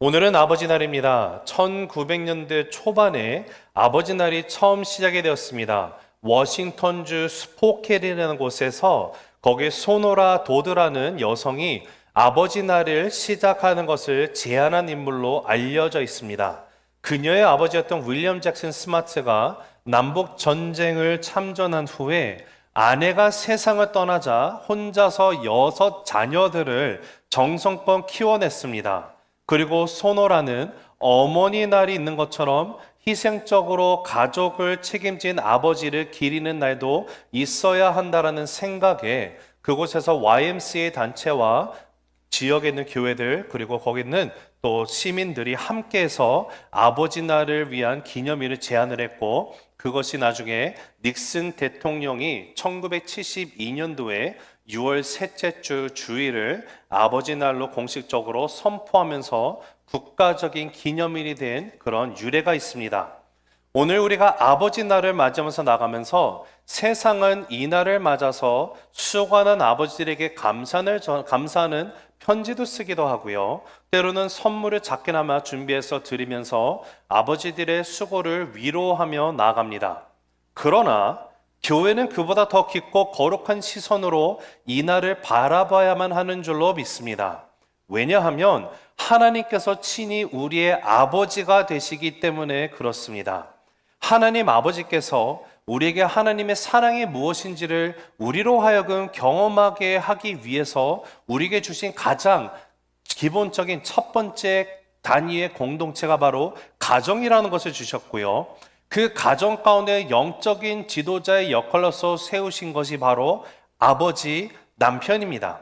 오늘은 아버지 날입니다. 1900년대 초반에 아버지 날이 처음 시작이 되었습니다. 워싱턴주 스포켈이라는 곳에서 거기 소노라 도드라는 여성이 아버지 날을 시작하는 것을 제안한 인물로 알려져 있습니다. 그녀의 아버지였던 윌리엄 잭슨 스마트가 남북 전쟁을 참전한 후에 아내가 세상을 떠나자 혼자서 6 자녀들을 정성껏 키워냈습니다. 그리고 소노라는 어머니 날이 있는 것처럼 희생적으로 가족을 책임진 아버지를 기리는 날도 있어야 한다라는 생각에 그곳에서 YMCA 단체와 지역에 있는 교회들 그리고 거기 있는 또 시민들이 함께해서 아버지 날을 위한 기념일을 제안을 했고, 그것이 나중에 닉슨 대통령이 1972년도에 6월 셋째 주 주일을 아버지 날로 공식적으로 선포하면서 국가적인 기념일이 된 그런 유래가 있습니다. 오늘 우리가 아버지 날을 맞으면서 나가면서 세상은 이 날을 맞아서 수고하는 아버지들에게 감사하는 편지도 쓰기도 하고요. 때로는 선물을 작게나마 준비해서 드리면서 아버지들의 수고를 위로하며 나아갑니다. 그러나 교회는 그보다 더 깊고 거룩한 시선으로 이 날을 바라봐야만 하는 줄로 믿습니다. 왜냐하면 하나님께서 친히 우리의 아버지가 되시기 때문에 그렇습니다. 하나님 아버지께서 우리에게 하나님의 사랑이 무엇인지를 우리로 하여금 경험하게 하기 위해서 우리에게 주신 가장 기본적인 첫 번째 단위의 공동체가 바로 가정이라는 것을 주셨고요. 그 가정 가운데 영적인 지도자의 역할로서 세우신 것이 바로 아버지, 남편입니다.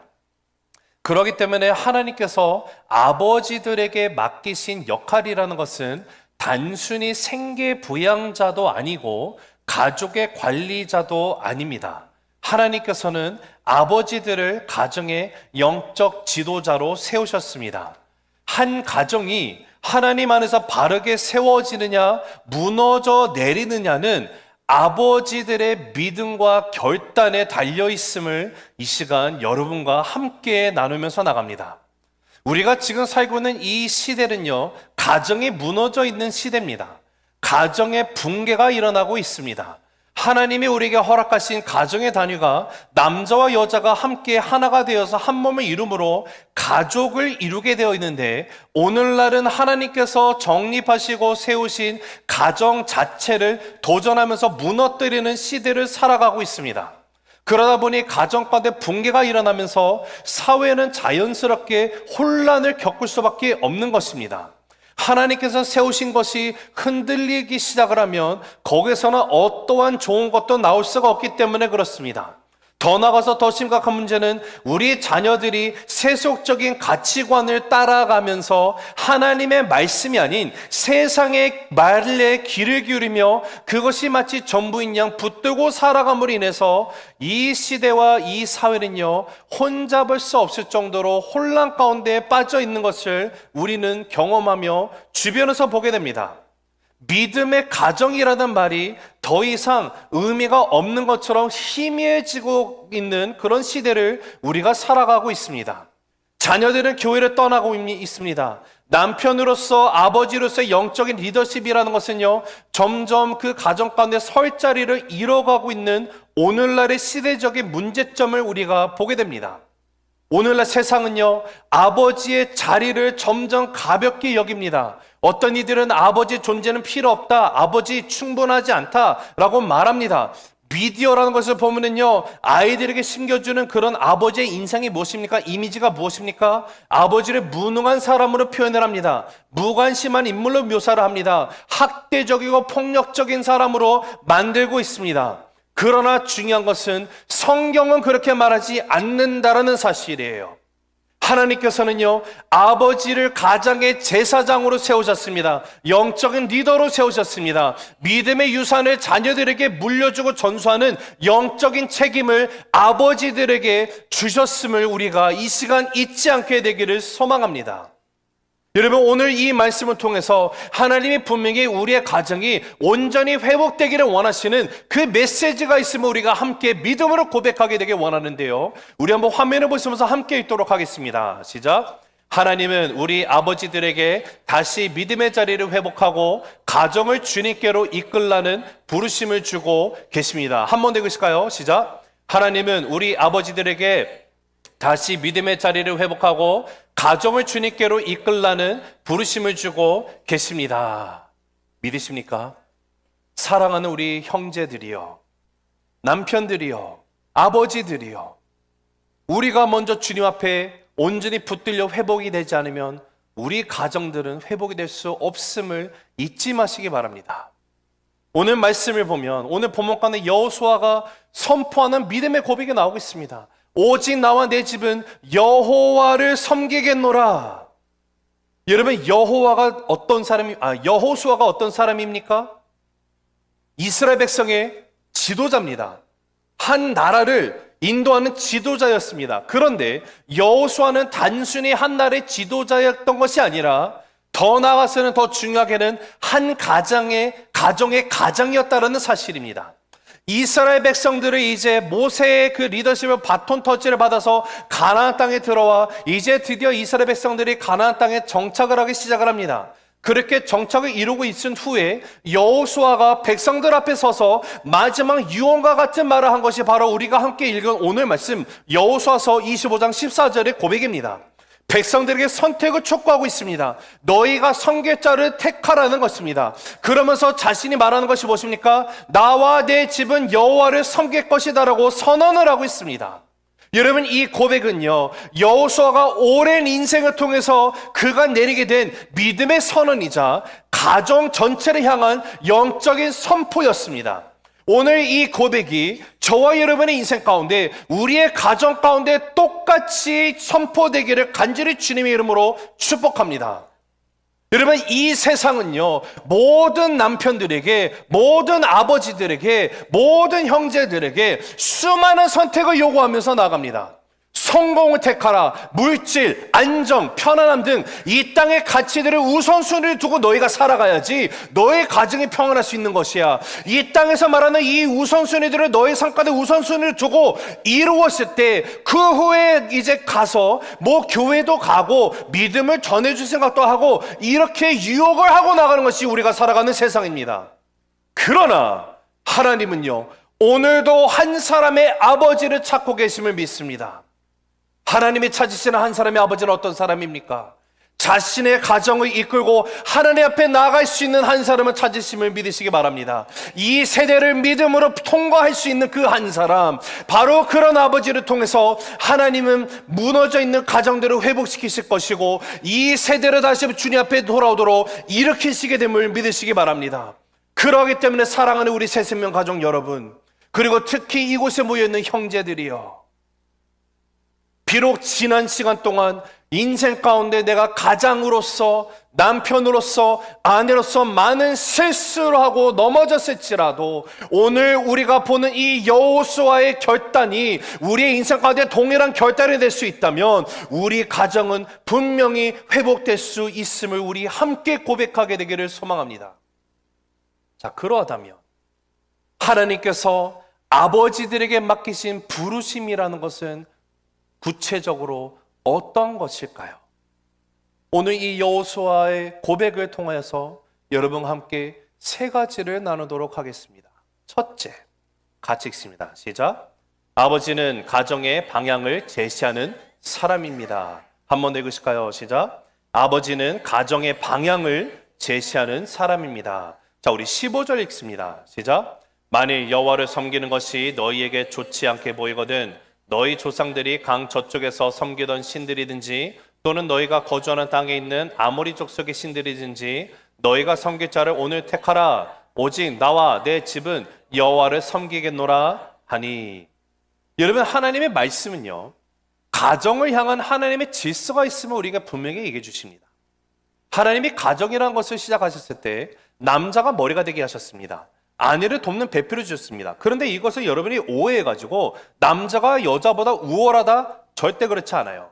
그렇기 때문에 하나님께서 아버지들에게 맡기신 역할이라는 것은 단순히 생계 부양자도 아니고 가족의 관리자도 아닙니다. 하나님께서는 아버지들을 가정의 영적 지도자로 세우셨습니다. 한 가정이 하나님 안에서 바르게 세워지느냐 무너져 내리느냐는 아버지들의 믿음과 결단에 달려 있음을 이 시간 여러분과 함께 나누면서 나갑니다. 우리가 지금 살고 있는 이 시대는요, 가정이 무너져 있는 시대입니다. 가정의 붕괴가 일어나고 있습니다. 하나님이 우리에게 허락하신 가정의 단위가 남자와 여자가 함께 하나가 되어서 한 몸을 이룸으로 가족을 이루게 되어 있는데, 오늘날은 하나님께서 정립하시고 세우신 가정 자체를 도전하면서 무너뜨리는 시대를 살아가고 있습니다. 그러다 보니 가정 가운데 붕괴가 일어나면서 사회는 자연스럽게 혼란을 겪을 수밖에 없는 것입니다. 하나님께서 세우신 것이 흔들리기 시작을 하면 거기서는 어떠한 좋은 것도 나올 수가 없기 때문에 그렇습니다. 더 나아가서 더 심각한 문제는 우리 자녀들이 세속적인 가치관을 따라가면서 하나님의 말씀이 아닌 세상의 말에 귀를 기울이며 그것이 마치 전부인 양 붙들고 살아감으로 인해서 이 시대와 이 사회는요, 혼잡을 수 없을 정도로 혼란 가운데 빠져 있는 것을 우리는 경험하며 주변에서 보게 됩니다. 믿음의 가정이라는 말이 더 이상 의미가 없는 것처럼 희미해지고 있는 그런 시대를 우리가 살아가고 있습니다. 자녀들은 교회를 떠나고 있습니다. 남편으로서 아버지로서의 영적인 리더십이라는 것은요, 점점 그 가정 가운데 설 자리를 잃어가고 있는 오늘날의 시대적인 문제점을 우리가 보게 됩니다. 오늘날 세상은요, 아버지의 자리를 점점 가볍게 여깁니다. 어떤 이들은 아버지 존재는 필요 없다, 아버지 충분하지 않다라고 말합니다. 미디어라는 것을 보면은요, 아이들에게 심겨주는 그런 아버지의 인상이 무엇입니까? 이미지가 무엇입니까? 아버지를 무능한 사람으로 표현을 합니다. 무관심한 인물로 묘사를 합니다. 학대적이고 폭력적인 사람으로 만들고 있습니다. 그러나 중요한 것은 성경은 그렇게 말하지 않는다라는 사실이에요. 하나님께서는요, 아버지를 가정의 제사장으로 세우셨습니다. 영적인 리더로 세우셨습니다. 믿음의 유산을 자녀들에게 물려주고 전수하는 영적인 책임을 아버지들에게 주셨음을 우리가 이 시간 잊지 않게 되기를 소망합니다. 여러분, 오늘 이 말씀을 통해서 하나님이 분명히 우리의 가정이 온전히 회복되기를 원하시는 그 메시지가 있으면 우리가 함께 믿음으로 고백하게 되길 원하는데요, 우리 한번 화면을 보시면서 함께 읽도록 하겠습니다. 시작. 하나님은 우리 아버지들에게 다시 믿음의 자리를 회복하고 가정을 주님께로 이끌라는 부르심을 주고 계십니다. 한 번 더 읽으실까요? 시작. 하나님은 우리 아버지들에게 다시 믿음의 자리를 회복하고 가정을 주님께로 이끌라는 부르심을 주고 계십니다. 믿으십니까? 사랑하는 우리 형제들이여, 남편들이여, 아버지들이여, 우리가 먼저 주님 앞에 온전히 붙들려 회복이 되지 않으면 우리 가정들은 회복이 될 수 없음을 잊지 마시기 바랍니다. 오늘 말씀을 보면 오늘 본문 가운데 여호수아가 선포하는 믿음의 고백이 나오고 있습니다. 오직 나와 내 집은 여호와를 섬기겠노라. 여러분, 여호수아가 어떤 사람입니까? 이스라엘 백성의 지도자입니다. 한 나라를 인도하는 지도자였습니다. 그런데 여호수아는 단순히 한 나라의 지도자였던 것이 아니라 더 나아가서는 더 중요하게는 한 가정의 가장이었다는 사실입니다. 이스라엘 백성들을 이제 모세의 그 리더십을 바톤 터치를 받아서 가나안 땅에 들어와 이제 드디어 이스라엘 백성들이 가나안 땅에 정착을 하기 시작을 합니다. 그렇게 정착을 이루고 있은 후에 여호수아가 백성들 앞에 서서 마지막 유언과 같은 말을 한 것이 바로 우리가 함께 읽은 오늘 말씀 여호수아서 25장 14절의 고백입니다. 백성들에게 선택을 촉구하고 있습니다. 너희가 섬길 자를 택하라는 것입니다. 그러면서 자신이 말하는 것이 무엇입니까? 나와 내 집은 여호와를 섬길 것이다라고 선언을 하고 있습니다. 여러분, 이 고백은요, 여호수아가 오랜 인생을 통해서 그가 내리게 된 믿음의 선언이자 가정 전체를 향한 영적인 선포였습니다. 오늘 이 고백이 저와 여러분의 인생 가운데, 우리의 가정 가운데 똑같이 선포되기를 간절히 주님의 이름으로 축복합니다. 여러분, 이 세상은요, 모든 남편들에게, 모든 아버지들에게, 모든 형제들에게 수많은 선택을 요구하면서 나갑니다. 성공을 택하라, 물질, 안정, 편안함 등 이 땅의 가치들을 우선순위를 두고 너희가 살아가야지 너의 가정이 평안할 수 있는 것이야. 이 땅에서 말하는 이 우선순위들을 너의 성과들 우선순위를 두고 이루었을 때 그 후에 이제 가서 뭐 교회도 가고 믿음을 전해줄 생각도 하고 이렇게 유혹을 하고 나가는 것이 우리가 살아가는 세상입니다. 그러나 하나님은요, 오늘도 한 사람의 아버지를 찾고 계심을 믿습니다. 하나님이 찾으시는 한 사람의 아버지는 어떤 사람입니까? 자신의 가정을 이끌고 하나님 앞에 나아갈 수 있는 한 사람을 찾으심을 믿으시기 바랍니다. 이 세대를 믿음으로 통과할 수 있는 그 한 사람, 바로 그런 아버지를 통해서 하나님은 무너져 있는 가정들을 회복시키실 것이고 이 세대를 다시 주님 앞에 돌아오도록 일으키시게 됨을 믿으시기 바랍니다. 그러기 때문에 사랑하는 우리 새생명 가족 여러분, 그리고 특히 이곳에 모여있는 형제들이요, 비록 지난 시간 동안 인생 가운데 내가 가장으로서, 남편으로서, 아내로서 많은 실수를 하고 넘어졌을지라도 오늘 우리가 보는 이 여호수아의 결단이 우리의 인생 가운데 동일한 결단이 될 수 있다면 우리 가정은 분명히 회복될 수 있음을 우리 함께 고백하게 되기를 소망합니다. 자, 그러하다면 하나님께서 아버지들에게 맡기신 부르심이라는 것은 구체적으로 어떤 것일까요? 오늘 이 여호수아의 고백을 통해서 여러분과 함께 세 가지를 나누도록 하겠습니다. 첫째, 같이 읽습니다. 시작. 아버지는 가정의 방향을 제시하는 사람입니다. 한 번 더 읽으실까요? 시작. 아버지는 가정의 방향을 제시하는 사람입니다. 자, 우리 15절 읽습니다. 시작. 만일 여호와를 섬기는 것이 너희에게 좋지 않게 보이거든 너희 조상들이 강 저쪽에서 섬기던 신들이든지 또는 너희가 거주하는 땅에 있는 아모리 족속의 신들이든지 너희가 섬길 자를 오늘 택하라. 오직 나와 내 집은 여호와를 섬기겠노라 하니. 여러분, 하나님의 말씀은요, 가정을 향한 하나님의 질서가 있음을 우리가 분명히 얘기해 주십니다. 하나님이 가정이라는 것을 시작하셨을 때 남자가 머리가 되게 하셨습니다. 아내를 돕는 배필을 주셨습니다. 그런데 이것을 여러분이 오해해가지고 남자가 여자보다 우월하다? 절대 그렇지 않아요.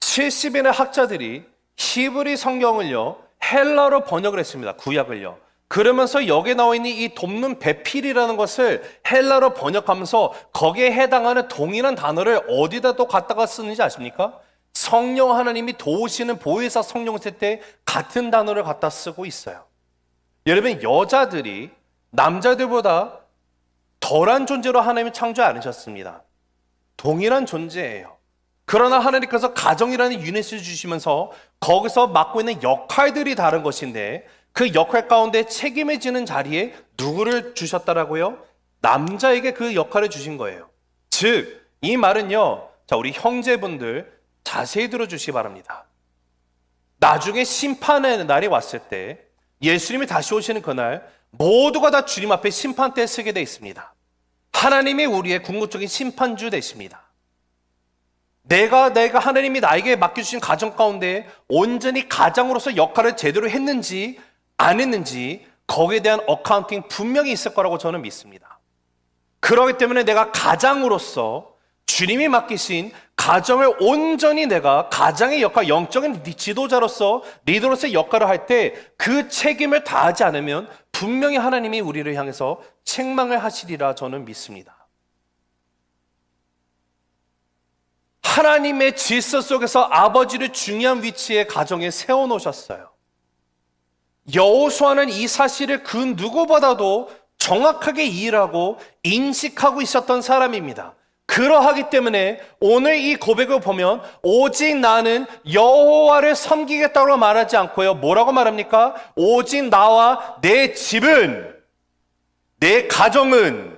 70인의 학자들이 히브리 성경을요 헬라어로 번역을 했습니다. 구약을요. 그러면서 여기에 나와 있는 이 돕는 배필이라는 것을 헬라로 번역하면서 거기에 해당하는 동일한 단어를 어디다 또 갖다가 쓰는지 아십니까? 성령 하나님이 도우시는 보혜사 성령 쓸 때 같은 단어를 갖다 쓰고 있어요. 여러분, 여자들이 남자들보다 덜한 존재로 하나님이 창조하지 않으셨습니다. 동일한 존재예요. 그러나 하나님께서 가정이라는 유닛을 주시면서 거기서 맡고 있는 역할들이 다른 것인데 그 역할 가운데 책임을 지는 자리에 누구를 주셨다라고요? 남자에게 그 역할을 주신 거예요. 즉, 이 말은요, 자, 우리 형제분들 자세히 들어주시기 바랍니다. 나중에 심판의 날이 왔을 때 예수님이 다시 오시는 그날 모두가 다 주님 앞에 심판대에 서게 되어 있습니다. 하나님이 우리의 궁극적인 심판주 되십니다. 내가 하나님이 나에게 맡겨주신 가정 가운데 온전히 가장으로서 역할을 제대로 했는지 안 했는지 거기에 대한 어카운팅 분명히 있을 거라고 저는 믿습니다. 그렇기 때문에 내가 가장으로서 주님이 맡기신 가정을 온전히 내가 가장의 역할, 영적인 지도자로서 리더로서의 역할을 할 때 그 책임을 다하지 않으면 분명히 하나님이 우리를 향해서 책망을 하시리라 저는 믿습니다. 하나님의 질서 속에서 아버지를 중요한 위치에 가정에 세워놓으셨어요. 여호수아는 이 사실을 그 누구보다도 정확하게 이해하고 인식하고 있었던 사람입니다. 그러하기 때문에 오늘 이 고백을 보면 오직 나는 여호와를 섬기겠다고 말하지 않고요. 뭐라고 말합니까? 오직 나와 내 집은, 내 가정은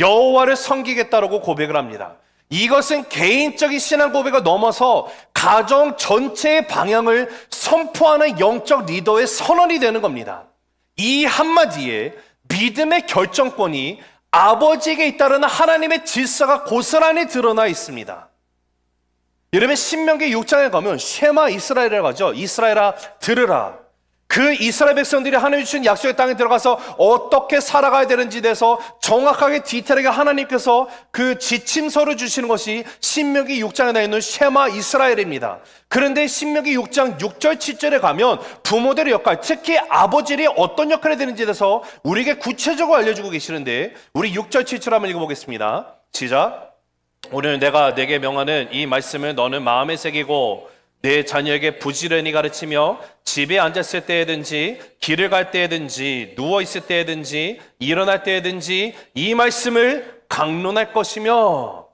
여호와를 섬기겠다고 고백을 합니다. 이것은 개인적인 신앙 고백을 넘어서 가정 전체의 방향을 선포하는 영적 리더의 선언이 되는 겁니다. 이 한마디에 믿음의 결정권이 아버지에게 잇따르는 하나님의 질서가 고스란히 드러나 있습니다. 여러분, 신명기 6장에 가면 쉐마 이스라엘이라고 하죠. 이스라엘아 들으라. 그 이스라엘 백성들이 하나님이 주신 약속의 땅에 들어가서 어떻게 살아가야 되는지에 대해서 정확하게 디테일하게 하나님께서 그 지침서를 주시는 것이 신명기 6장에 나와 있는 쉐마 이스라엘입니다. 그런데 신명기 6장 6절 7절에 가면 부모들의 역할, 특히 아버지들이 어떤 역할을 해야 되는지에 대해서 우리에게 구체적으로 알려주고 계시는데 우리 6절 7절 한번 읽어보겠습니다. 시작. 오늘 내가 내게 명하는 이 말씀을 너는 마음에 새기고 내 자녀에게 부지런히 가르치며 집에 앉았을 때에든지 길을 갈 때에든지 누워있을 때에든지 일어날 때에든지 이 말씀을 강론할 것이며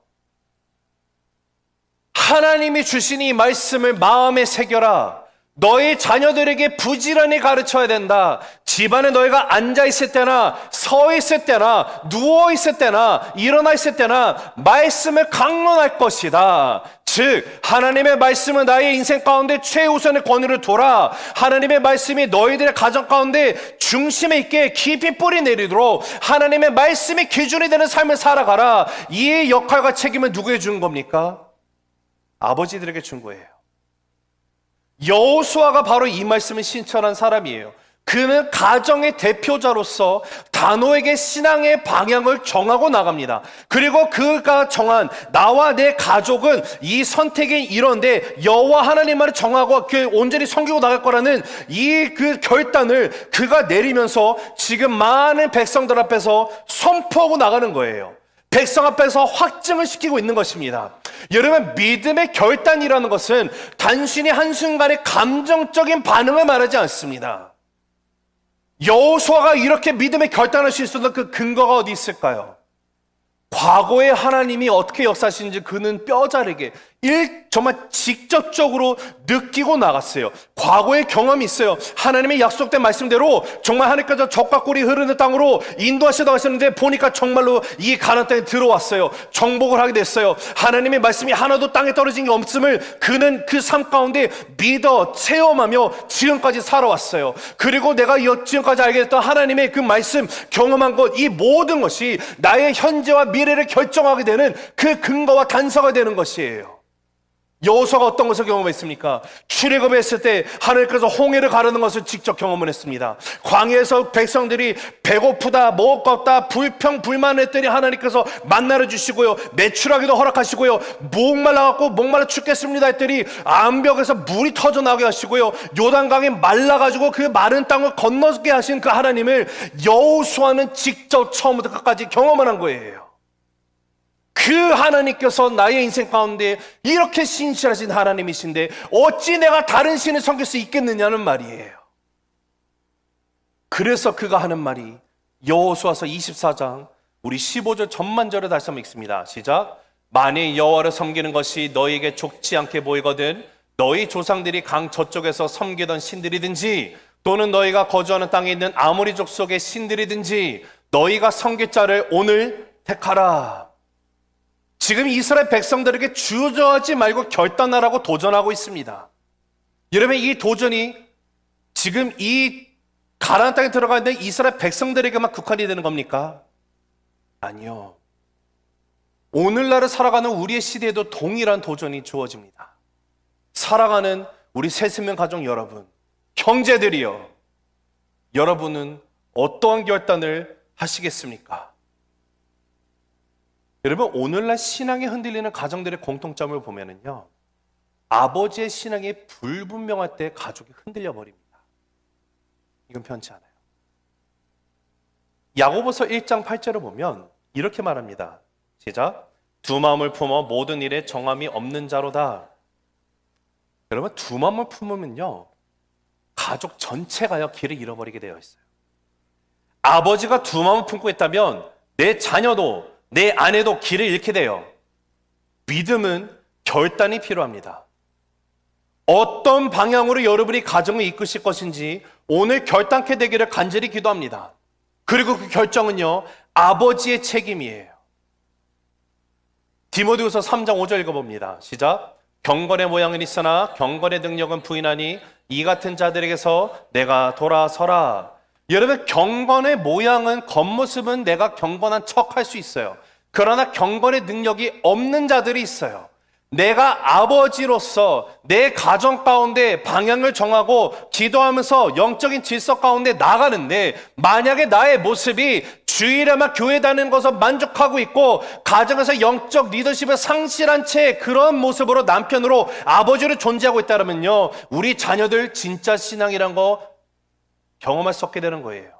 하나님이 주신 이 말씀을 마음에 새겨라. 너희 자녀들에게 부지런히 가르쳐야 된다. 집안에 너희가 앉아있을 때나 서있을 때나 누워있을 때나 일어나 있을 때나 말씀을 강론할 것이다. 즉 하나님의 말씀은 나의 인생 가운데 최우선의 권위를 둬라. 하나님의 말씀이 너희들의 가정 가운데 중심에 있게 깊이 뿌리 내리도록 하나님의 말씀이 기준이 되는 삶을 살아가라. 이 역할과 책임은 누구에게 준 겁니까? 아버지들에게 준 거예요. 여호수아가 바로 이 말씀을 신천한 사람이에요. 그는 가정의 대표자로서 단호하게 신앙의 방향을 정하고 나갑니다. 그리고 그가 정한 나와 내 가족은 이 선택이 이런데 여호와 하나님만을 정하고 온전히 섬기고 나갈 거라는 이 그 결단을 그가 내리면서 지금 많은 백성들 앞에서 선포하고 나가는 거예요. 백성 앞에서 확증을 시키고 있는 것입니다. 여러분, 믿음의 결단이라는 것은 단순히 한순간의 감정적인 반응을 말하지 않습니다. 여호수아가 이렇게 믿음의 결단할 수 있었던 그 근거가 어디 있을까요? 과거에 하나님이 어떻게 역사하시는지 그는 뼈저리게 정말 직접적으로 느끼고 나갔어요. 과거의 경험이 있어요. 하나님의 약속된 말씀대로 정말 하나님께서 적과 꿀이 흐르는 땅으로 인도하시다 하셨는데 보니까 정말로 이 가나안 땅에 들어왔어요. 정복을 하게 됐어요. 하나님의 말씀이 하나도 땅에 떨어진 게 없음을 그는 그 삶 가운데 믿어 체험하며 지금까지 살아왔어요. 그리고 내가 지금까지 알게 됐던 하나님의 그 말씀 경험한 것, 이 모든 것이 나의 현재와 미래를 결정하게 되는 그 근거와 단서가 되는 것이에요. 여호수아가 어떤 것을 경험했습니까? 출애굽했을 때 하늘께서 홍해를 가르는 것을 직접 경험을 했습니다. 광야에서 백성들이 배고프다, 먹을 거 없다, 불평불만했더니 하나님께서 만나를 주시고요, 매출하기도 허락하시고요, 목말라 죽겠습니다 했더니 암벽에서 물이 터져나오게 하시고요, 요단강이 말라가지고 그 마른 땅을 건너게 하신 그 하나님을 여호수아는 직접 처음부터 끝까지 경험을 한 거예요. 그 하나님께서 나의 인생 가운데 이렇게 신실하신 하나님이신데 어찌 내가 다른 신을 섬길 수 있겠느냐는 말이에요. 그래서 그가 하는 말이 여호수아서 24장 우리 15절 전반절을 다시 한번 읽습니다. 시작. 만일 여호와를 섬기는 것이 너희에게 좋지 않게 보이거든 너희 조상들이 강 저쪽에서 섬기던 신들이든지 또는 너희가 거주하는 땅에 있는 아모리 족속의 신들이든지 너희가 섬길 자를 오늘 택하라. 지금 이스라엘 백성들에게 주저하지 말고 결단하라고 도전하고 있습니다. 여러분, 이 도전이 지금 이 가나안 땅에 들어가 있는 이스라엘 백성들에게만 국한이 되는 겁니까? 아니요. 오늘날을 살아가는 우리의 시대에도 동일한 도전이 주어집니다. 살아가는 우리 새생명 가족 여러분, 형제들이여, 여러분은 어떠한 결단을 하시겠습니까? 여러분, 오늘날 신앙이 흔들리는 가정들의 공통점을 보면은요, 아버지의 신앙이 불분명할 때 가족이 흔들려 버립니다. 이건 편치 않아요. 야고보서 1장 8절을 보면 이렇게 말합니다. 시작. 두 마음을 품어 모든 일에 정함이 없는 자로다. 여러분, 두 마음을 품으면요, 가족 전체가요 길을 잃어버리게 되어 있어요. 아버지가 두 마음을 품고 있다면 내 자녀도 내 아내도 길을 잃게 돼요. 믿음은 결단이 필요합니다. 어떤 방향으로 여러분이 가정을 이끄실 것인지 오늘 결단케 되기를 간절히 기도합니다. 그리고 그 결정은요, 아버지의 책임이에요. 디모데후서 3장 5절 읽어봅니다. 시작. 경건의 모양은 있으나 경건의 능력은 부인하니 이 같은 자들에게서 내가 돌아서라. 여러분, 경건의 모양은, 겉모습은 내가 경건한 척 할 수 있어요. 그러나 경건의 능력이 없는 자들이 있어요. 내가 아버지로서 내 가정 가운데 방향을 정하고 기도하면서 영적인 질서 가운데 나가는데, 만약에 나의 모습이 주일에만 교회 다니는 것에 만족하고 있고 가정에서 영적 리더십을 상실한 채 그런 모습으로 남편으로 아버지로 존재하고 있다면요, 우리 자녀들 진짜 신앙이란 거 경험할 수 없게 되는 거예요.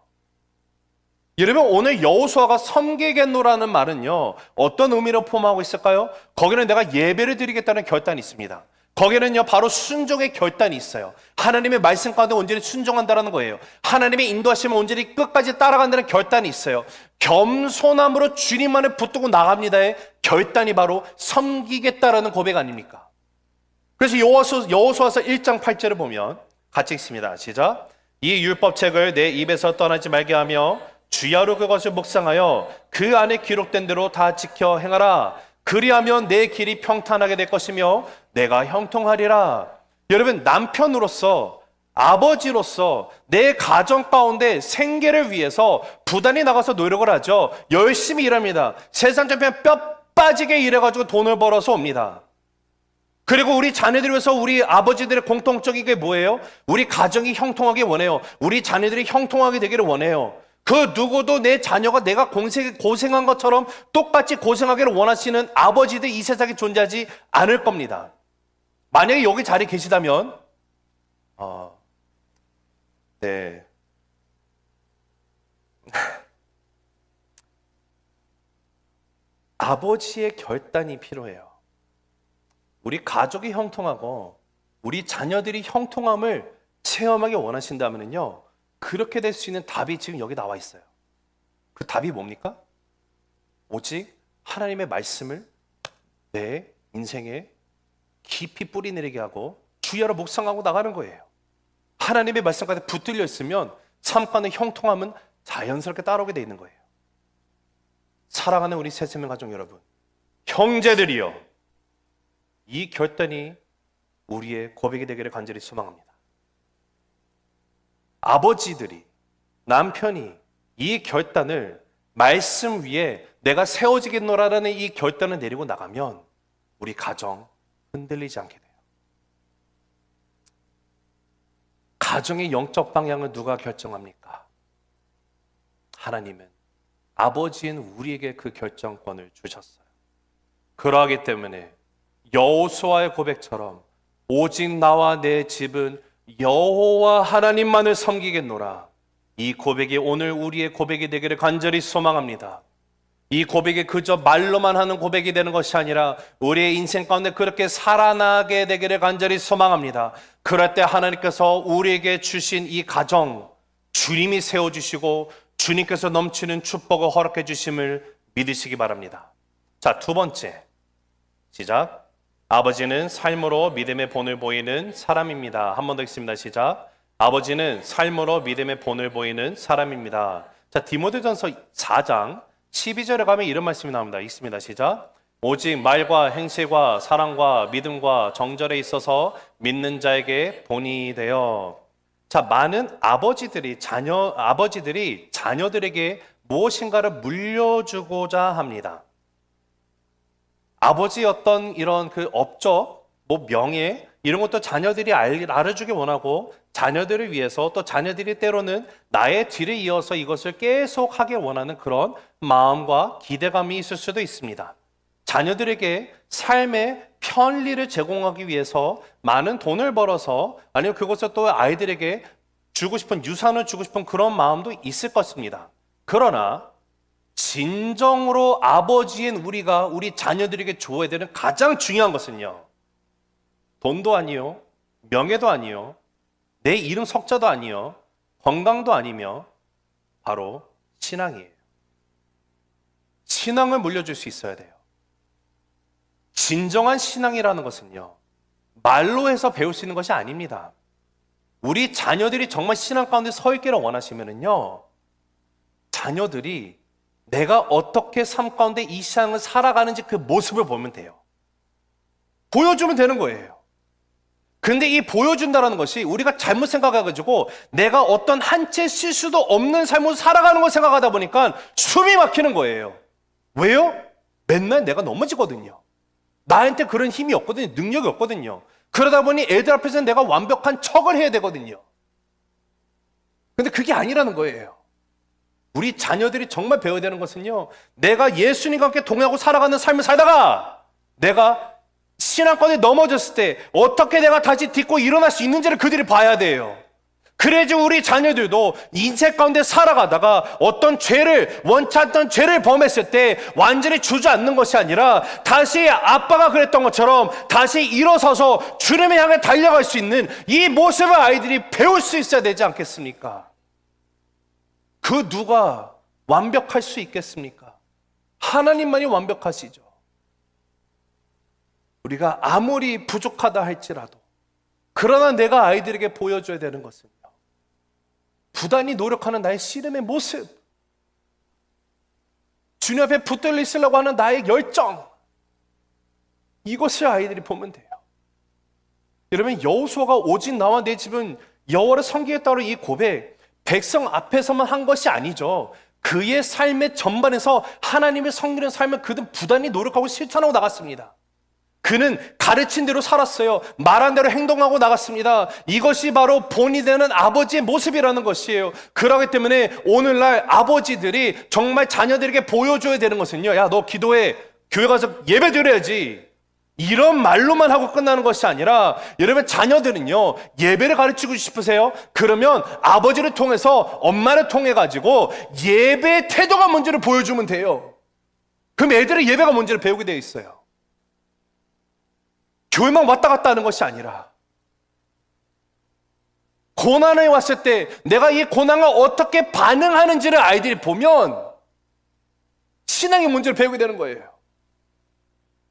여러분, 오늘 여호수아가 섬기겠노라는 말은요, 어떤 의미로 포함하고 있을까요? 거기는 내가 예배를 드리겠다는 결단이 있습니다. 거기는요, 바로 순종의 결단이 있어요. 하나님의 말씀 가운데 온전히 순종한다는 거예요. 하나님의 인도하심을 온전히 끝까지 따라간다는 결단이 있어요. 겸손함으로 주님만을 붙들고 나갑니다의 결단이 바로 섬기겠다라는 고백 아닙니까? 그래서 여호수아서 1장 8절을 보면 같이 읽습니다. 시작. 이 율법책을 내 입에서 떠나지 말게 하며 주야로 그것을 묵상하여 그 안에 기록된 대로 다 지켜 행하라. 그리하면 내 길이 평탄하게 될 것이며 내가 형통하리라. 여러분, 남편으로서, 아버지로서 내 가정 가운데 생계를 위해서 부단히 나가서 노력을 하죠. 열심히 일합니다. 세상 전편 뼈 빠지게 일해가지고 돈을 벌어서 옵니다. 그리고 우리 자녀들을 위해서 우리 아버지들의 공통적인 게 뭐예요? 우리 가정이 형통하게 원해요. 우리 자녀들이 형통하게 되기를 원해요. 그 누구도 내 자녀가 내가 고생한 것처럼 똑같이 고생하기를 원하시는 아버지들 이 세상에 존재하지 않을 겁니다. 만약에 여기 자리에 계시다면 네. 아버지의 결단이 필요해요. 우리 가족이 형통하고 우리 자녀들이 형통함을 체험하기 원하신다면요, 그렇게 될 수 있는 답이 지금 여기 나와 있어요. 그 답이 뭡니까? 오직 하나님의 말씀을 내 인생에 깊이 뿌리 내리게 하고 주야로 묵상하고 나가는 거예요. 하나님의 말씀까지 붙들려 있으면 삶 가운데 형통함은 자연스럽게 따라오게 돼 있는 거예요. 사랑하는 우리 새생명 가족 여러분, 형제들이여, 이 결단이 우리의 고백이 되기를 간절히 소망합니다. 아버지들이, 남편이 이 결단을, 말씀 위에 내가 세워지겠노라는 이 결단을 내리고 나가면 우리 가정 흔들리지 않게 돼요. 가정의 영적 방향은 누가 결정합니까? 하나님은 아버지인 우리에게 그 결정권을 주셨어요. 그러하기 때문에 여호수아의 고백처럼 오직 나와 내 집은 여호와 하나님만을 섬기겠노라. 이 고백이 오늘 우리의 고백이 되기를 간절히 소망합니다. 이 고백이 그저 말로만 하는 고백이 되는 것이 아니라 우리의 인생 가운데 그렇게 살아나게 되기를 간절히 소망합니다. 그럴 때 하나님께서 우리에게 주신 이 가정, 주님이 세워주시고 주님께서 넘치는 축복을 허락해 주심을 믿으시기 바랍니다. 자, 두 번째, 시작. 아버지는 삶으로 믿음의 본을 보이는 사람입니다. 한 번 더 읽습니다. 시작. 아버지는 삶으로 믿음의 본을 보이는 사람입니다. 자, 디모데전서 4장 12절에 가면 이런 말씀이 나옵니다. 읽습니다. 시작. 오직 말과 행실과 사랑과 믿음과 정절에 있어서 믿는 자에게 본이 되어. 자, 많은 아버지들이 자녀들에게 무엇인가를 물려주고자 합니다. 아버지의 어떤 이런 그 업적, 명예 이런 것도 자녀들이 알아주기 원하고 자녀들을 위해서 또 자녀들이 때로는 나의 뒤를 이어서 이것을 계속 하길 원하는 그런 마음과 기대감이 있을 수도 있습니다. 자녀들에게 삶의 편리를 제공하기 위해서 많은 돈을 벌어서 아니면 그것을 또 아이들에게 주고 싶은 유산을 주고 싶은 그런 마음도 있을 것입니다. 그러나 진정으로 아버지인 우리가 우리 자녀들에게 줘야 되는 가장 중요한 것은요, 돈도 아니요, 명예도 아니요, 내 이름 석자도 아니요, 건강도 아니며 바로 신앙이에요. 신앙을 물려줄 수 있어야 돼요. 진정한 신앙이라는 것은요, 말로 해서 배울 수 있는 것이 아닙니다. 우리 자녀들이 정말 신앙 가운데 서 있기를 원하시면은요, 자녀들이 내가 어떻게 삶 가운데 이 신앙을 살아가는지 그 모습을 보면 돼요. 보여주면 되는 거예요. 근데 이 보여준다는 것이 우리가 잘못 생각해가지고 내가 어떤 한 채 실수도 없는 삶을 살아가는 걸 생각하다 보니까 숨이 막히는 거예요. 왜요? 맨날 내가 넘어지거든요. 나한테 그런 힘이 없거든요. 능력이 없거든요. 그러다 보니 애들 앞에서 내가 완벽한 척을 해야 되거든요. 근데 그게 아니라는 거예요. 우리 자녀들이 정말 배워야 되는 것은요, 내가 예수님과 함께 동행하고 살아가는 삶을 살다가 내가 신앙권에 넘어졌을 때 어떻게 내가 다시 딛고 일어날 수 있는지를 그들이 봐야 돼요. 그래야지 우리 자녀들도 인생 가운데 살아가다가 어떤 죄를, 원치 않던 죄를 범했을 때 완전히 주저앉는 것이 아니라 다시 아빠가 그랬던 것처럼 다시 일어서서 주님을 향해 달려갈 수 있는 이 모습을 아이들이 배울 수 있어야 되지 않겠습니까? 그 누가 완벽할 수 있겠습니까? 하나님만이 완벽하시죠. 우리가 아무리 부족하다 할지라도 그러나 내가 아이들에게 보여줘야 되는 것은요, 부단히 노력하는 나의 씨름의 모습, 주님 앞에 붙들려 있으려고 하는 나의 열정, 이것을 아이들이 보면 돼요. 여러분, 여호수아가 오직 나와 내 집은 여호와를 섬기겠다로 이 고백, 백성 앞에서만 한 것이 아니죠. 그의 삶의 전반에서 하나님을 섬기는 삶을 그는 부단히 노력하고 실천하고 나갔습니다. 그는 가르친 대로 살았어요. 말한 대로 행동하고 나갔습니다. 이것이 바로 본이 되는 아버지의 모습이라는 것이에요. 그렇기 때문에 오늘날 아버지들이 정말 자녀들에게 보여줘야 되는 것은요, 야, 너 기도해, 교회 가서 예배 드려야지, 이런 말로만 하고 끝나는 것이 아니라, 여러분, 자녀들은요, 예배를 가르치고 싶으세요? 그러면 아버지를 통해서, 엄마를 통해 가지고 예배의 태도가 뭔지를 보여주면 돼요. 그럼 애들은 예배가 뭔지를 배우게 되어 있어요. 교회만 왔다 갔다 하는 것이 아니라 고난에 왔을 때 내가 이 고난을 어떻게 반응하는지를 아이들이 보면 신앙의 문제를 배우게 되는 거예요.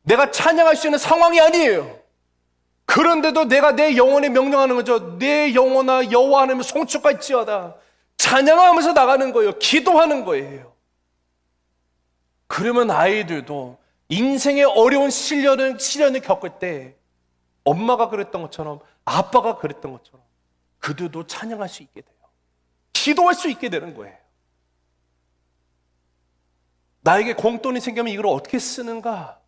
내가 찬양할 수 있는 상황이 아니에요. 그런데도 내가 내 영혼에 명령하는 거죠. 내 영혼아 여호와 하나님을 송축할지어다. 찬양하면서 나가는 거예요. 기도하는 거예요. 그러면 아이들도 인생의 어려운 시련을 겪을 때 엄마가 그랬던 것처럼 아빠가 그랬던 것처럼 그들도 찬양할 수 있게 돼요. 기도할 수 있게 되는 거예요. 나에게 공돈이 생기면 이걸 어떻게 쓰는가?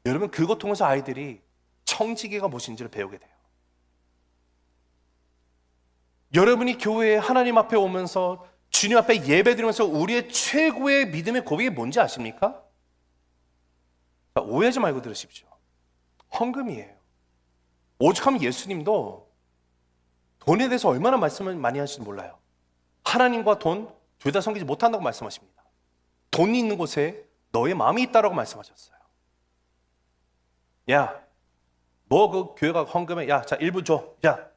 여러분, 그것 통해서 아이들이 청지기가 무엇인지를 배우게 돼요. 여러분이 교회에 하나님 앞에 오면서 주님 앞에 예배드리면서 우리의 최고의 믿음의 고백이 뭔지 아십니까? 오해하지 말고 들으십시오. 헌금이에요. 오죽하면 예수님도 돈에 대해서 얼마나 말씀을 많이 하시는지 몰라요. 하나님과 돈 둘 다 섬기지 못한다고 말씀하십니다. 돈이 있는 곳에 너의 마음이 있다라고 말씀하셨어요. 야, 너 그 교회가 헌금해. 야, 자, 일부 줘. 야,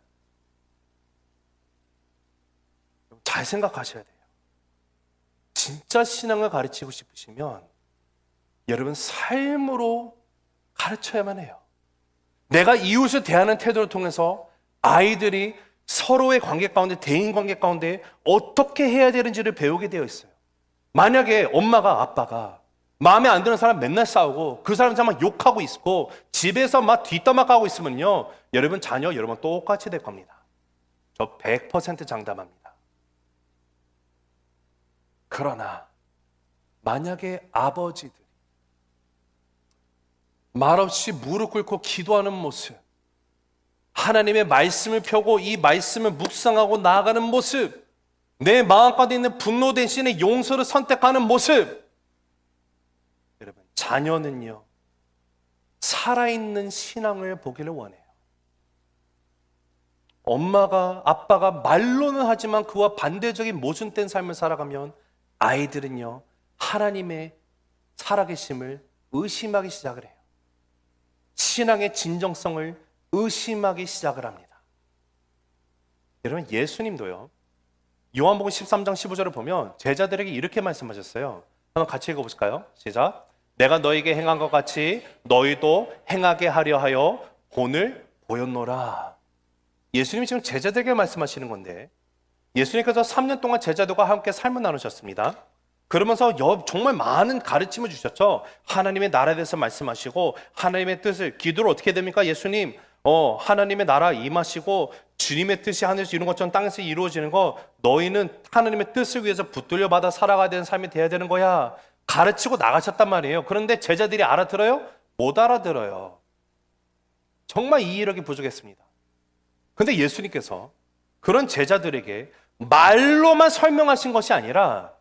잘 생각하셔야 돼요. 진짜 신앙을 가르치고 싶으시면 여러분 삶으로 가르쳐야만 해요. 내가 이웃을 대하는 태도를 통해서 아이들이 서로의 관계 가운데, 대인 관계 가운데 어떻게 해야 되는지를 배우게 되어 있어요. 만약에 엄마가 아빠가 마음에 안 드는 사람 맨날 싸우고 그 사람만 욕하고 있고 집에서 막 뒷담화하고 있으면요, 여러분 자녀 여러분 똑같이 될 겁니다. 저 100% 장담합니다. 그러나 만약에 아버지들이 말없이 무릎 꿇고 기도하는 모습, 하나님의 말씀을 펴고 이 말씀을 묵상하고 나아가는 모습, 내 마음 가운데 있는 분노 대신에 용서를 선택하는 모습, 여러분 자녀는요 살아있는 신앙을 보기를 원해요. 엄마가 아빠가 말로는 하지만 그와 반대적인 모순된 삶을 살아가면 아이들은요 하나님의 살아계심을 의심하기 시작을 해요. 신앙의 진정성을 의심하기 시작을 합니다. 여러분 예수님도요 요한복음 13장 15절을 보면 제자들에게 이렇게 말씀하셨어요. 한번 같이 읽어보실까요? 시작. 내가 너에게 행한 것 같이 너희도 행하게 하려 하여 본을 보였노라. 예수님이 지금 제자들에게 말씀하시는 건데, 예수님께서 3년 동안 제자들과 함께 삶을 나누셨습니다. 그러면서 정말 많은 가르침을 주셨죠. 하나님의 나라에 대해서 말씀하시고, 하나님의 뜻을, 기도를 어떻게 됩니까? 예수님, 하나님의 나라 임하시고 주님의 뜻이 하늘에서 이룬 것처럼 땅에서 이루어지는 거, 너희는 하나님의 뜻을 위해서 붙들려 받아 살아가야 되는 삶이 돼야 되는 거야. 가르치고 나가셨단 말이에요. 그런데 제자들이 알아들어요? 못 알아들어요. 정말 이해력이 부족했습니다. 그런데 예수님께서 그런 제자들에게 말로만 설명하신 것이 아니라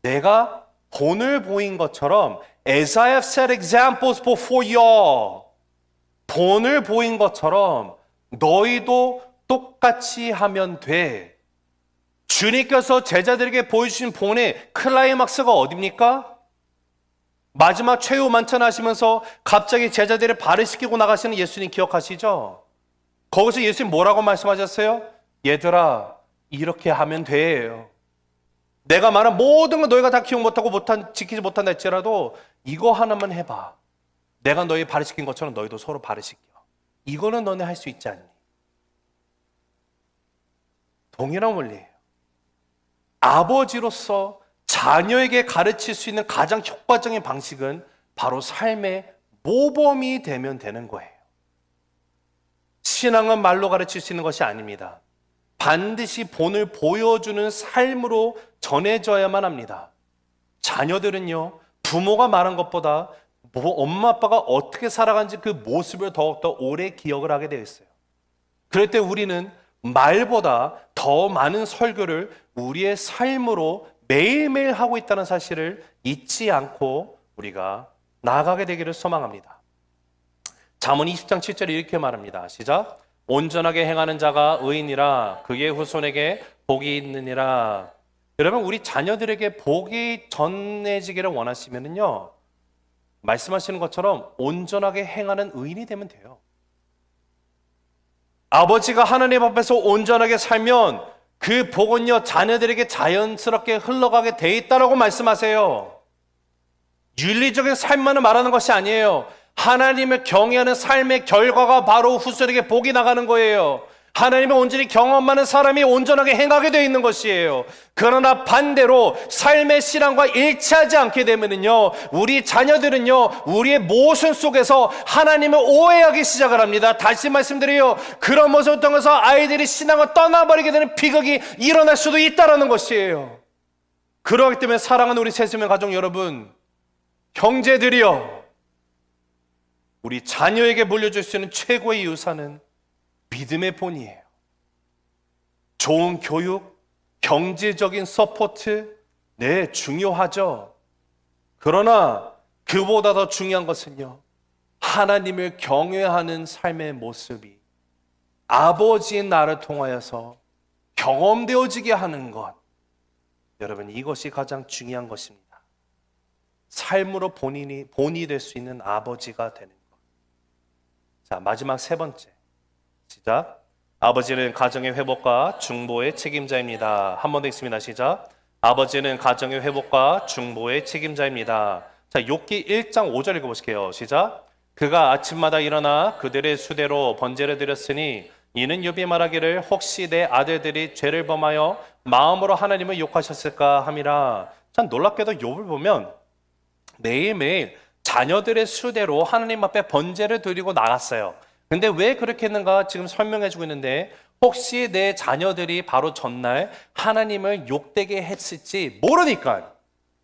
내가 본을 보인 것처럼 As I have set examples before you, 본을 보인 것처럼 너희도 똑같이 하면 돼. 주님께서 제자들에게 보여주신 본의 클라이막스가 어디입니까? 마지막 최후 만찬하시면서 갑자기 제자들을 발을 씻기고 나가시는 예수님 기억하시죠? 거기서 예수님 뭐라고 말씀하셨어요? 얘들아, 이렇게 하면 돼요. 내가 말한 모든 거 너희가 다 기억 못하고 지키지 못한다 할지라도 이거 하나만 해봐. 내가 너희 발을 씻긴 것처럼 너희도 서로 발을 씻겨. 이거는 너네 할 수 있지 않니? 동일한 원리예요. 아버지로서 자녀에게 가르칠 수 있는 가장 효과적인 방식은 바로 삶의 모범이 되면 되는 거예요. 신앙은 말로 가르칠 수 있는 것이 아닙니다. 반드시 본을 보여주는 삶으로 전해져야만 합니다. 자녀들은요, 부모가 말한 것보다 엄마 아빠가 어떻게 살아간지 그 모습을 더욱더 오래 기억을 하게 되어 있어요. 그럴 때 우리는 말보다 더 많은 설교를 우리의 삶으로 매일매일 하고 있다는 사실을 잊지 않고 우리가 나아가게 되기를 소망합니다. 잠언 20장 7절에 이렇게 말합니다. 시작. 온전하게 행하는 자가 의인이라 그의 후손에게 복이 있느니라. 여러분, 우리 자녀들에게 복이 전해지기를 원하시면요, 말씀하시는 것처럼 온전하게 행하는 의인이 되면 돼요. 아버지가 하나님 앞에서 온전하게 살면 그 복은요 자녀들에게 자연스럽게 흘러가게 돼 있다라고 말씀하세요. 윤리적인 삶만을 말하는 것이 아니에요. 하나님을 경외하는 삶의 결과가 바로 후손에게 복이 나가는 거예요. 하나님을 온전히 경험하는 사람이 온전하게 행하게 되어 있는 것이에요. 그러나 반대로 삶의 신앙과 일치하지 않게 되면요, 우리 자녀들은요 우리의 모순 속에서 하나님을 오해하기 시작을 합니다. 다시 말씀드려요, 그런 모습을 통해서 아이들이 신앙을 떠나버리게 되는 비극이 일어날 수도 있다는 것이에요. 그렇기 때문에 사랑하는 우리 세수명 가족 여러분, 형제들이여, 우리 자녀에게 물려줄 수 있는 최고의 유산은 믿음의 본이에요. 좋은 교육, 경제적인 서포트, 네, 중요하죠. 그러나 그보다 더 중요한 것은요, 하나님을 경외하는 삶의 모습이 아버지의 나를 통하여서 경험되어지게 하는 것. 여러분, 이것이 가장 중요한 것입니다. 삶으로 본이 될 수 있는 아버지가 되는 것. 자, 마지막 세 번째. 시작. 아버지는 가정의 회복과 중보의 책임자입니다. 한 번 더 있습니다. 시작. 아버지는 가정의 회복과 중보의 책임자입니다. 자, 욥기 1장 5절 읽어보실게요. 시작. 그가 아침마다 일어나 그들의 수대로 번제를 드렸으니 이는 욥이 말하기를 혹시 내 아들들이 죄를 범하여 마음으로 하나님을 욕하셨을까 함이라. 참 놀랍게도 욥을 보면 매일매일 자녀들의 수대로 하나님 앞에 번제를 드리고 나갔어요. 근데 왜 그렇게 했는가 지금 설명해 주고 있는데, 혹시 내 자녀들이 바로 전날 하나님을 욕되게 했을지 모르니까,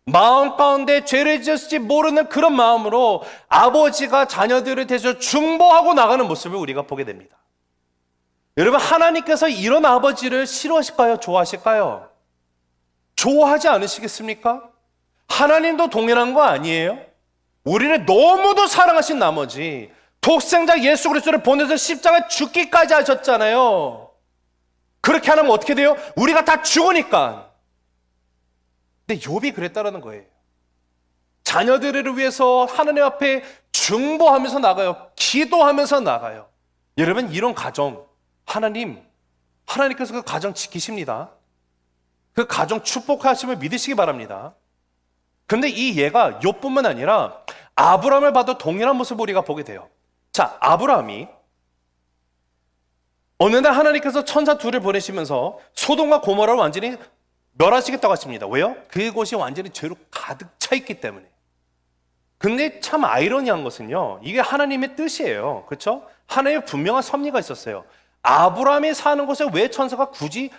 마음 가운데 죄를 지었을지 모르는 그런 마음으로 아버지가 자녀들을 대해서 중보하고 나가는 모습을 우리가 보게 됩니다. 여러분, 하나님께서 이런 아버지를 싫어하실까요? 좋아하실까요? 좋아하지 않으시겠습니까? 하나님도 동일한 거 아니에요? 우리를 너무도 사랑하신 나머지 독생자 예수 그리스도를 보내서 십자가에 죽기까지 하셨잖아요. 그렇게 하면 어떻게 돼요? 우리가 다 죽으니까. 근데 욥이 그랬다라는 거예요. 자녀들을 위해서 하나님 앞에 중보하면서 나가요. 기도하면서 나가요. 여러분, 이런 가정 하나님께서 그 가정 지키십니다. 그 가정 축복하심을 믿으시기 바랍니다. 그런데 이 예가 욥뿐만 아니라 아브라함을 봐도 동일한 모습을 우리가 보게 돼요. 자, 아브라함이 어느 날 하나님께서 천사 둘을 보내시면서 소돔과 고모라를 완전히 멸하시겠다고 하십니다. 왜요? 그곳이 완전히 죄로 가득 차 있기 때문에. 근데 참 아이러니한 것은요, 이게 하나님의 뜻이에요. 그렇죠? 하나님의 분명한 섭리가 있었어요. 아브라함이 사는 곳에 왜 천사가 굳이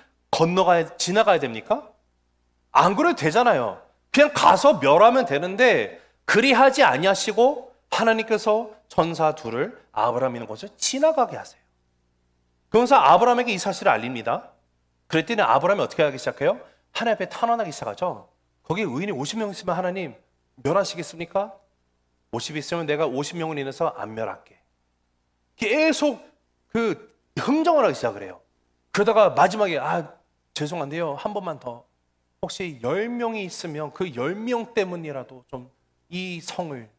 지나가야 됩니까? 안 그래도 되잖아요. 그냥 가서 멸하면 되는데 그리하지 아니하시고 하나님께서 천사 둘을 아브라함 있는 곳을 지나가게 하세요. 그러면서 아브라함에게 이 사실을 알립니다. 그랬더니 아브라함이 어떻게 하기 시작해요? 하나님 앞에 탄원하기 시작하죠. 거기 의인이 50명 있으면 하나님 멸하시겠습니까? 50 있으면 내가 50명을 인해서 안 멸할게. 계속 흥정을 하기 시작을 해요. 그러다가 마지막에 죄송한데요, 한 번만 더, 혹시 10명이 있으면 그 10명 때문이라도 좀 이 성을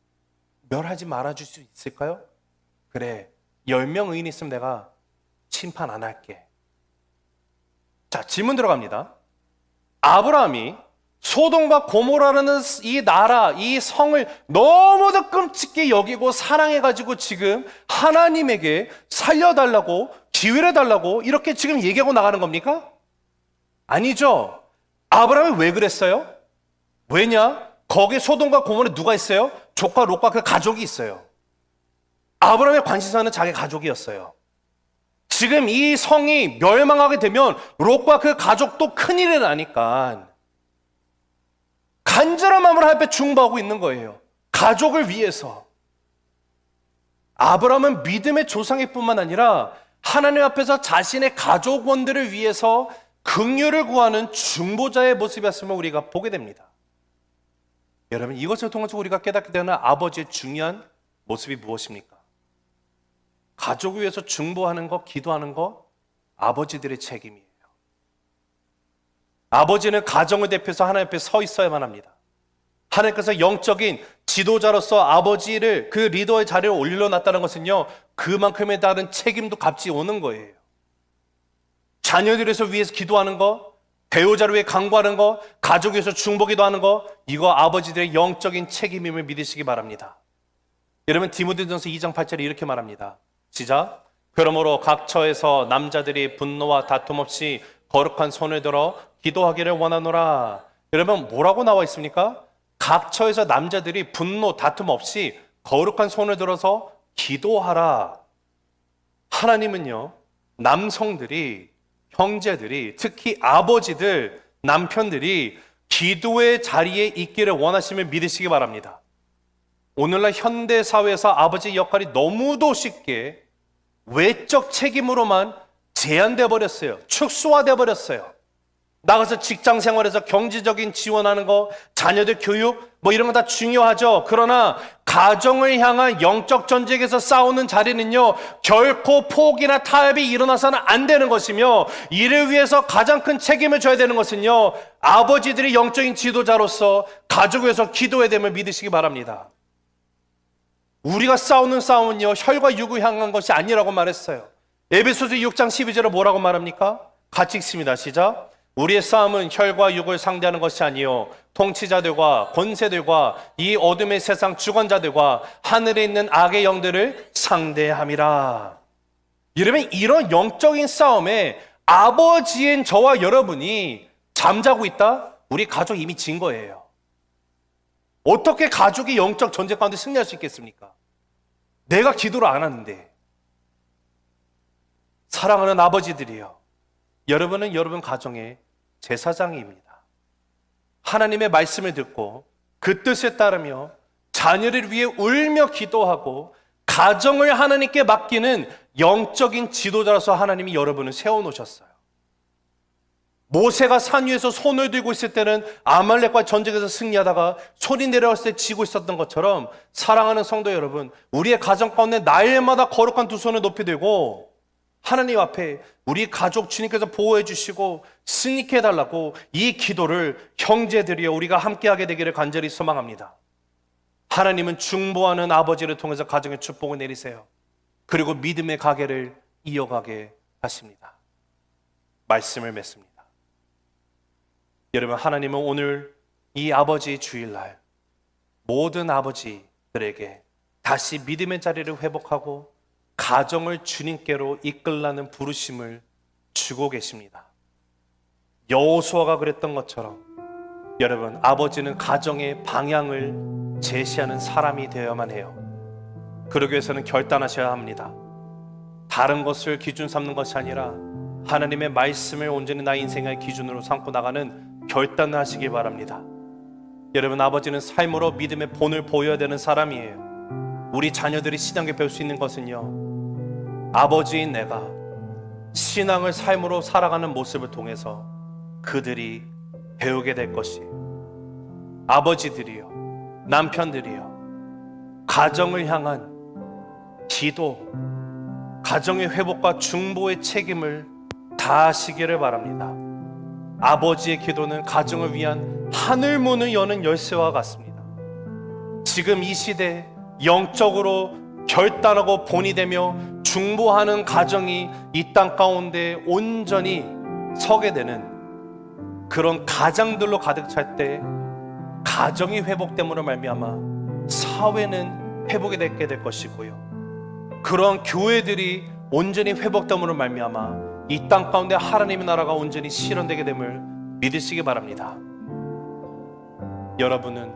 멸하지 말아줄 수 있을까요? 그래, 10명 의인이 있으면 내가 심판 안 할게. 자, 질문 들어갑니다. 아브라함이 소돔과 고모라라는 이 나라, 이 성을 너무도 끔찍게 여기고 사랑해가지고 지금 하나님에게 살려달라고, 기회를 달라고 이렇게 지금 얘기하고 나가는 겁니까? 아니죠. 아브라함이 왜 그랬어요? 왜냐? 거기 소돔과 고모라에 누가 있어요? 조카 롯과 그 가족이 있어요. 아브라함의 관심사는 자기 가족이었어요. 지금 이 성이 멸망하게 되면 롯과 그 가족도 큰일이 나니까 간절한 마음으로 하나님 앞에 중보하고 있는 거예요. 가족을 위해서. 아브라함은 믿음의 조상일 뿐만 아니라 하나님 앞에서 자신의 가족원들을 위해서 긍휼을 구하는 중보자의 모습이었음을 우리가 보게 됩니다. 여러분, 이것을 통해서 우리가 깨닫게 되는 아버지의 중요한 모습이 무엇입니까? 가족을 위해서 중보하는 것, 기도하는 것, 아버지들의 책임이에요. 아버지는 가정을 대표해서 하나님 앞에 서 있어야만 합니다. 하나님께서 영적인 지도자로서 아버지를 그 리더의 자리에 올려놨다는 것은요, 그만큼의 다른 책임도 같이 오는 거예요. 자녀들을 위해서 기도하는 것, 배우자를 위해 강구하는 것, 가족을 위해서 중보기도 하는 것, 이거 아버지들의 영적인 책임임을 믿으시기 바랍니다. 여러분, 디모데전서 2장 8절에 이렇게 말합니다. 시작. 그러므로 각 처에서 남자들이 분노와 다툼 없이 거룩한 손을 들어 기도하기를 원하노라. 여러분, 뭐라고 나와 있습니까? 각 처에서 남자들이 분노, 다툼 없이 거룩한 손을 들어서 기도하라. 하나님은요, 남성들이, 형제들이, 특히 아버지들, 남편들이 기도의 자리에 있기를 원하심을 믿으시기 바랍니다. 오늘날 현대 사회에서 아버지 역할이 너무도 쉽게 외적 책임으로만 제한돼 버렸어요. 축소화돼 버렸어요. 나가서 직장 생활에서 경제적인 지원하는 거, 자녀들 교육 뭐 이런 거 다 중요하죠. 그러나 가정을 향한 영적 전쟁에서 싸우는 자리는요, 결코 포기나 타협이 일어나서는 안 되는 것이며, 이를 위해서 가장 큰 책임을 져야 되는 것은요, 아버지들이 영적인 지도자로서 가족을 위해서 기도해야 됨을 믿으시기 바랍니다. 우리가 싸우는 싸움은요, 혈과 육을 향한 것이 아니라고 말했어요. 에베소서 6장 12절에 뭐라고 말합니까? 같이 읽습니다. 시작. 우리의 싸움은 혈과 육을 상대하는 것이 아니요 통치자들과 권세들과 이 어둠의 세상 주관자들과 하늘에 있는 악의 영들을 상대함이라. 여러분, 이런 영적인 싸움에 아버지인 저와 여러분이 잠자고 있다? 우리 가족 이미 진 거예요. 어떻게 가족이 영적 전쟁 가운데 승리할 수 있겠습니까? 내가 기도를 안 하는데. 사랑하는 아버지들이요, 여러분은 여러분 가정의 제사장입니다. 하나님의 말씀을 듣고 그 뜻에 따르며 자녀를 위해 울며 기도하고 가정을 하나님께 맡기는 영적인 지도자로서 하나님이 여러분을 세워놓으셨어요. 모세가 산 위에서 손을 들고 있을 때는 아말렉과 전쟁에서 승리하다가 손이 내려왔을 때 지고 있었던 것처럼, 사랑하는 성도 여러분, 우리의 가정 가운데 날마다 거룩한 두 손을 높이 들고 하나님 앞에 우리 가족 주님께서 보호해 주시고 승리케 해달라고 이 기도를 형제들이여 우리가 함께하게 되기를 간절히 소망합니다. 하나님은 중보하는 아버지를 통해서 가정에 축복을 내리세요. 그리고 믿음의 가게를 이어가게 하십니다. 말씀을 맺습니다. 여러분, 하나님은 오늘 이 아버지 주일날 모든 아버지들에게 다시 믿음의 자리를 회복하고 가정을 주님께로 이끌라는 부르심을 주고 계십니다. 여호수아가 그랬던 것처럼 여러분, 아버지는 가정의 방향을 제시하는 사람이 되어야만 해요. 그러기 위해서는 결단하셔야 합니다. 다른 것을 기준 삼는 것이 아니라 하나님의 말씀을 온전히 나의 인생의 기준으로 삼고 나가는 결단을 하시기 바랍니다. 여러분, 아버지는 삶으로 믿음의 본을 보여야 되는 사람이에요. 우리 자녀들이 신앙에 배울 수 있는 것은요, 아버지인 내가 신앙을 삶으로 살아가는 모습을 통해서 그들이 배우게 될 것이에요. 아버지들이요, 남편들이요, 가정을 향한 기도, 가정의 회복과 중보의 책임을 다하시기를 바랍니다. 아버지의 기도는 가정을 위한 하늘문을 여는 열쇠와 같습니다. 지금 이 시대 영적으로 결단하고 본이 되며 중보하는 가정이 이 땅 가운데 온전히 서게 되는 그런 가장들로 가득 찰 때, 가정이 회복됨으로 말미암아 사회는 회복이 되게 될 것이고요, 그런 교회들이 온전히 회복됨으로 말미암아 이 땅 가운데 하나님의 나라가 온전히 실현되게 됨을 믿으시기 바랍니다. 여러분은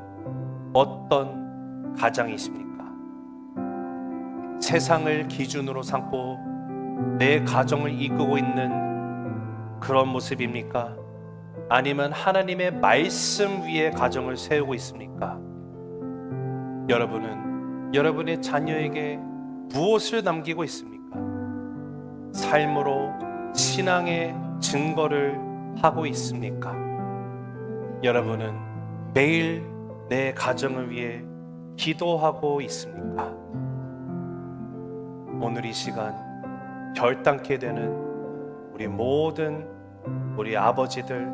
어떤 가장이십니까? 세상을 기준으로 삼고 내 가정을 이끌고 있는 그런 모습입니까? 아니면 하나님의 말씀 위에 가정을 세우고 있습니까? 여러분은 여러분의 자녀에게 무엇을 남기고 있습니까? 삶으로 신앙의 증거를 하고 있습니까? 여러분은 매일 내 가정을 위해 기도하고 있습니까? 오늘 이 시간 결단케 되는 우리 모든 우리 아버지들,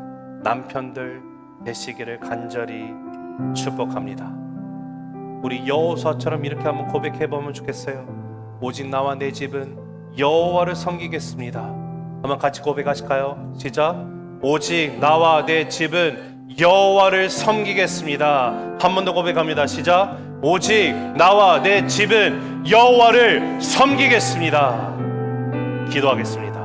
남편들 되시기를 간절히 축복합니다. 우리 여호수아처럼 이렇게 한번 고백해 보면 좋겠어요. 오직 나와 내 집은 여호와를 섬기겠습니다. 한번 같이 고백하실까요? 시작. 오직 나와 내 집은 여호와를 섬기겠습니다. 한 번 더 고백합니다. 시작. 오직 나와 내 집은 여호와를 섬기겠습니다. 기도하겠습니다.